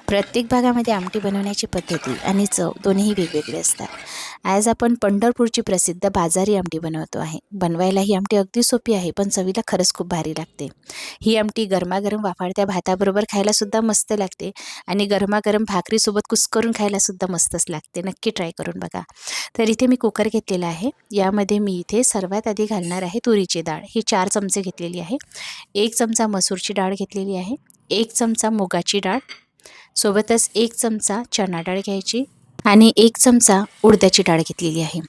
प्रत्येक भागामध्ये आमटी बनवण्याची पद्धती आणि चव दोन्हीही वेगवेगळे असतात. आज आपण पंढरपूरची प्रसिद्ध बाजारी आमटी बनवतो आहे. बनवायला ही आमटी अगदी सोपी आहे, पण चवीला खरंच खूप भारी लागते. ही आमटी गरमागरम वाफाळत्या भाताबरोबर खायलासुद्धा मस्त लागते आणि गरमागरम भाकरीसोबत कुस्करून खायलासुद्धा मस्तच लागते. नक्की ट्राय करून बघा. तर इथे मी कुकर घेतलेला आहे. यामध्ये मी इथे सर्वात आधी घालणार आहे तुरीची डाळ. ही 4 चमचे घेतलेली आहे. 1 चमचा मसूरची डाळ घेतलेली आहे. 1 चमचा मुगाची डाळ, सोबतच 1 चमचा चणा डाळ घ्यायची आणि 1 चमचा उडदाची डाळ घेतलेली आहे.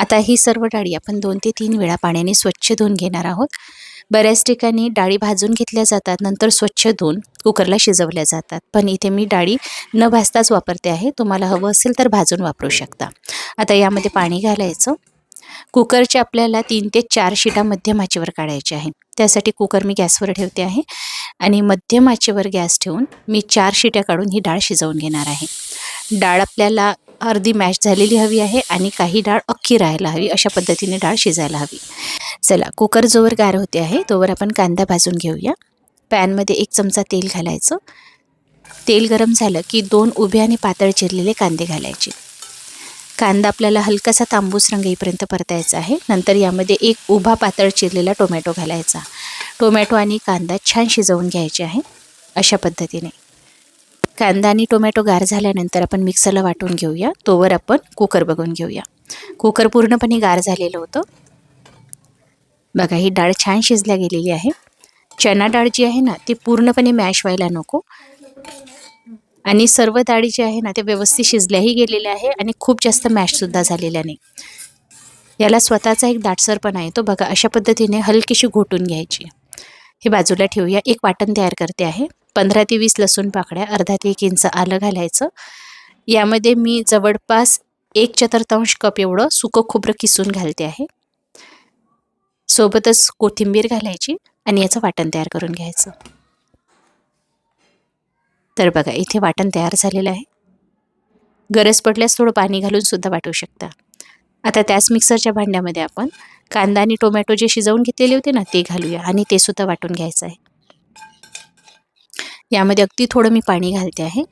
आता ही सर्व डाळी आपण 2 ते 3 वेळा पाण्याने स्वच्छ धुवून घेणार आहोत. बऱ्याच ठिकाणी डाळी भाजून घेतल्या जातात, नंतर स्वच्छ धुवून कुकरला शिजवल्या जातात. पण इथे मी डाळी न भाजताच वापरते आहे. तुम्हाला हवं असेल तर भाजून वापरू शकता. आता यामध्ये पाणी घालायचं. कुकरच्या आपल्याला 3 ते 4 शिटा मध्यम आचेवर काढायच्या आहे. त्यासाठी कुकर मी गॅसवर ठेवते आहे आणि मध्यम आचेवर गॅस ठेवून मी 4 शिट्या काढून ही डाळ शिजवून घेणार आहे. डाळ आपल्याला अर्धी मॅश झालेली हवी आहे आणि काही डाळ अख्खी राहायला हवी, अशा पद्धतीने डाळ शिजायला हवी. चला, कुकर जोवर गार होते आहे तोवर आपण कांदा भाजून घेऊया. पॅनमध्ये 1 चमचा तेल घालायचं. तेल गरम झालं की 2 उभे आणि पातळ चिरलेले कांदे घालायचे. कांदा आपल्याला हलकासा तांबूस रंग येईपर्यंत परतायचा आहे. नंतर यामध्ये 1 उभा पातळ चिरलेला टोमॅटो घालायचा. टोमॅटो आणि कांदा छान शिजवून घ्यायचे आहे. अशा पद्धतीने कांदा आणि टोमॅटो गार झाल्यानंतर आपण मिक्सरला वाटून घेऊया. तोवर आपण कुकर बघून घेऊया. कुकर पूर्णपणे गार झालेलं होतं. बघा, ही डाळ छान शिजल्या गेलेली आहे. चणा डाळ जी आहे ना, ती पूर्णपणे मॅश व्हायला नको आणि सर्व डाळी जी आहे ना, ते व्यवस्थित शिजल्याही गेलेल्या आहे आणि खूप जास्त मॅशसुद्धा झालेल्या नाही. याला स्वतःचा एक दाटसरपणा आहे. तो बघा, अशा पद्धतीने हलकीशी घोटून घ्यायची. हे बाजूला ठेवूया. एक वाटण तयार करते आहे. 15 ते 20 लसूण पाकळ्या, अर्धा ते 1 इंच आलं घालायचं. यामध्ये मी जवळपास 1/4 कप एवढं सुकं खोबरं किसून घालते आहे. सोबतच कोथिंबीर घालायची आणि याचं वाटण तयार करून घ्यायचं. तर बघा, इथे वाटण तयार झालेलं आहे. गरज पडल्यास थोडं पाणी घालून सुद्धा वाटू शकता. आता त्याच मिक्सरच्या भांड्यामध्ये आपण कांदा आणि टोमॅटो जे शिजवून घेतलेले होते ना, ते घालूया आणि ते सुद्धा वाटून घ्यायचं आहे. यामध्ये अगदी थोडं मी पाणी घालते आहे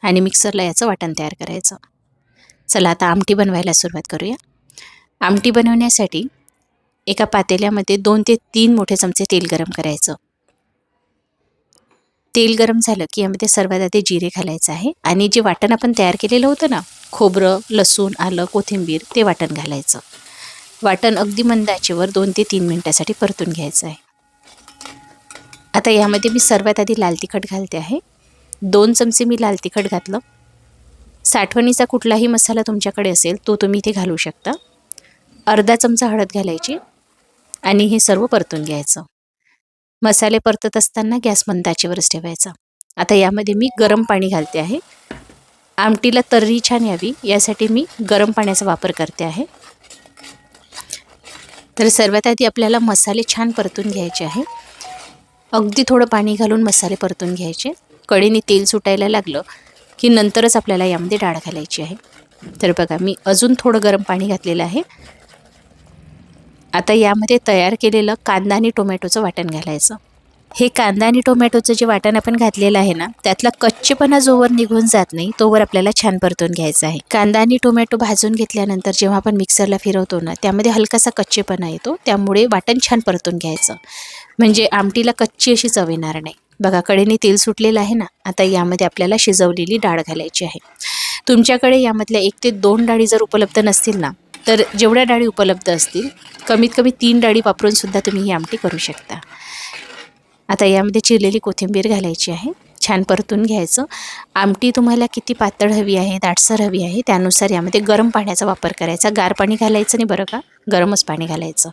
आणि मिक्सरला याचं वाटण तयार करायचं. चला, आता आमटी बनवायला सुरुवात करूया. आमटी बनवण्यासाठी एका पातेल्यामध्ये 2 ते 3 मोठे चमचे तेल गरम करायचं. तेल गरम झालं की यामध्ये सर्वात आधी जिरे घालायचं आहे आणि जे वाटण आपण तयार केलेलं होतं ना, खोबरं, लसूण, आलं, कोथिंबीर, ते वाटण घालायचं. वाटण अगदी मंद आचेवर 2 ते 3 मिनिटासाठी परतून घ्यायचं आहे. आता यामध्ये मी सर्वात आधी लाल तिखट घालते आहे. 2 चमचे मी लाल तिखट घातलं. साठवणीचा कुठलाही मसाला तुमच्याकडे असेल तो तुम्ही इथे घालू शकता. अर्धा चमचा हळद घालायची आणि हे सर्व परतून घ्यायचं. मसाले परतत असताना गॅस मंद आचेवरच ठेवायचा. आता यामध्ये मी गरम पाणी घालते आहे. आमटीला तर्री छान यावी यासाठी मी गरम पाण्याचा वापर करते आहे. तर सर्वात आधी आपल्याला मसाले छान परतून घ्यायचे आहे. अगदी थोडं पाणी घालून मसाले परतून घ्यायचे. कढईने तेल सुटायला लागलं की नंतरच आपल्याला यामध्ये डाळ घालायची आहे. तर बघा, मी अजून थोडं गरम पाणी घातलेलं आहे. आता यामध्ये तयार केलेलं कांदा आणि टोमॅटोचं वाटण घालायचं. हे कांदा आणि टोमॅटोचं जे वाटण आपण घातलेलं आहे ना, त्यातला कच्चेपणा जोवर निघून जात नाही तोवर आपल्याला छान परतून घ्यायचं आहे. कांदा आणि टोमॅटो भाजून घेतल्यानंतर जेव्हा आपण मिक्सरला फिरवतो ना, त्यामध्ये हलकासा कच्चेपणा येतो. त्यामुळे वाटण छान परतून घ्यायचं, म्हणजे आमटीला कच्ची अशी चव येणार नाही. बघा, कढईने तेल सुटलेलं आहे ना. आता यामध्ये आपल्याला शिजवलेली डाळ घालायची आहे. तुमच्याकडे यामधल्या 1 ते 2 डाळी जर उपलब्ध नसतील ना, तर जेवढ्या डाळी उपलब्ध असतील कमीत कमी 3 डाळी वापरून सुद्धा तुम्ही ही आमटी करू शकता. आता यामध्ये चिरलेली कोथिंबीर घालायची आहे. छान परतून घ्यायचं. आमटी तुम्हाला किती पातळ हवी आहे, दाटसर हवी आहे, त्यानुसार यामध्ये गरम पाण्याचा वापर करायचा. गार पाणी घालायचं नाही बरं का, गरमच पाणी घालायचं.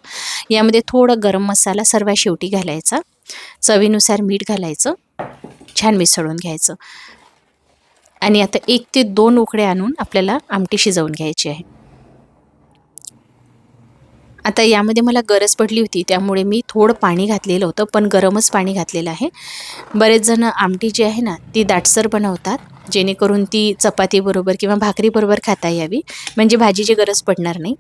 यामध्ये थोडं गरम मसाला सर्वात शेवटी घालायचा. चवीनुसार मीठ घालायचं. छान मिसळून घ्यायचं आणि आता 1 ते 2 उकड्या आणून आपल्याला आमटी शिजवून घ्यायची आहे. आता यामध्ये मला गरज पडली होती त्यामुळे मी थोडं पाणी घातलेलं होतं, पण गरमच पाणी घातलेलं आहे. बरेच जण आमटी जी आहे ना, ती दाटसर बनवतात जेणेकरून ती चपातीबरोबर किंवा भाकरीबरोबर खाता यावी, म्हणजे भाजीची गरज पडणार नाही.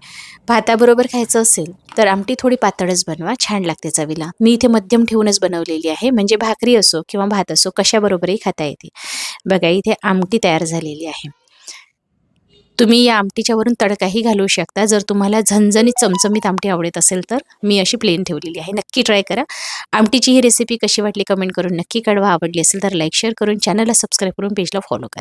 भाताबरोबर खायचं असेल तर आमटी थोडी पातळच बनवा, छान लागते चवीला. मी इथे मध्यम ठेवूनच बनवलेली आहे, म्हणजे भाकरी असो किंवा भात असो कशाबरोबरही खाता येते. बघा इथे आमटी तयार झालेली आहे. तुम्ही या आमटीच्या वरून तडकाही घालू शकता. जर तुम्हाला झणझणीत चमचमीत आमटी आवडत असेल तर. मी अशी प्लेन ठेवलेली आहे. नक्की ट्राय करा. आमटीची ही रेसिपी कशी वाटली कमेंट करून नक्की कळवा. आवडली असेल तर लाईक शेअर करून चॅनलला सबस्क्राईब करून पेजला फॉलो करा.